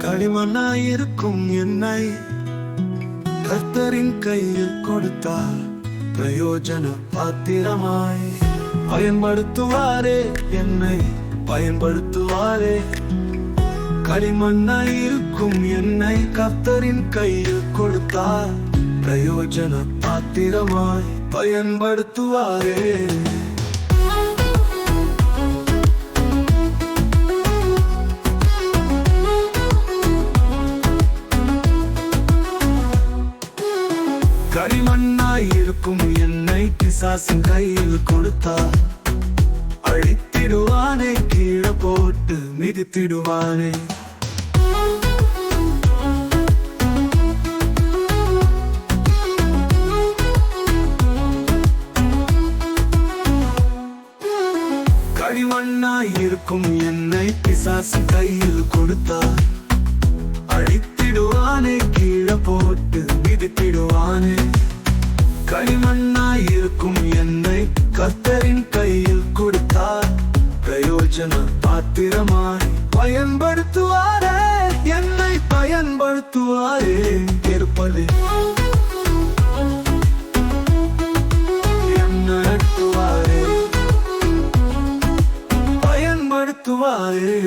களிமண்ணாயிருக்கும் என்னை கர்த்தரின் கையில் கொடுத்தார். பிரயோஜன பாத்திரமாய் பயன்படுத்துவாரே, என்னை பயன்படுத்துவாரே. களிமண்ணாயிருக்கும் என்னை கர்த்தரின் கையில் கொடுத்தார். பிரயோஜன பாத்திரமாய் பயன்படுத்துவாரே. களிமண்ணாயிருக்கும் என்னை பிசாசின் கையில் கொடுத்தார். அழித்திடுவானே, கீழே போட்டு மிதித்திடுவானே. களிமண்ணாயிருக்கும் என்னை பிசாசின் கையில் கொடுத்தார். அழித்திடுவானே, கீழே போட்டு மிதித்திடுவானே. களிமண்ணாயிருக்கும் என்னை கர்த்தரின் கையில் கொடுத்தார். பிரயோஜன பாத்திரமாய் பயன்படுத்துவாரே, என்னை பயன்படுத்துவாரே. இருப்பது என்ன நடத்துவாரே, பயன்படுத்துவாரே.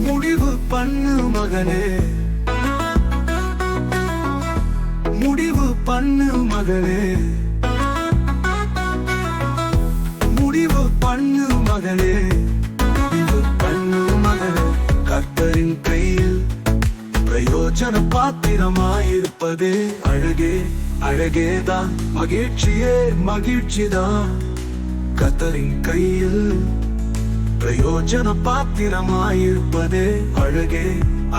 முடிவு பண்ணு மகனே, முடிவு பண்ணு மகனே, முடிவு பண்ணு மகனே, முடிவு பண்ணு மகனே. கர்த்தரின் கையில் பிரயோஜன பாத்திரமாயிருப்பதே அழகே, அழகேதான். மகிழ்ச்சியே, மகிழ்ச்சிதான். கர்த்தரின் கையில் பிரயோஜன பாத்திரமாயிருப்பதே அழகே,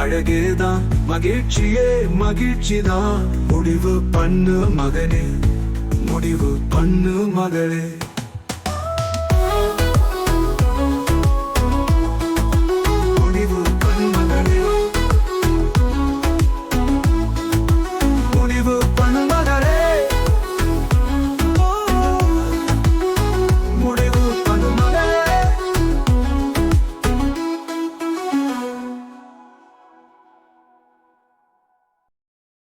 அழகேதான். மகிழ்ச்சியே, மகிழ்ச்சிதான். முடிவு பண்ணு மகனே, முடிவு பண்ணு மகளே.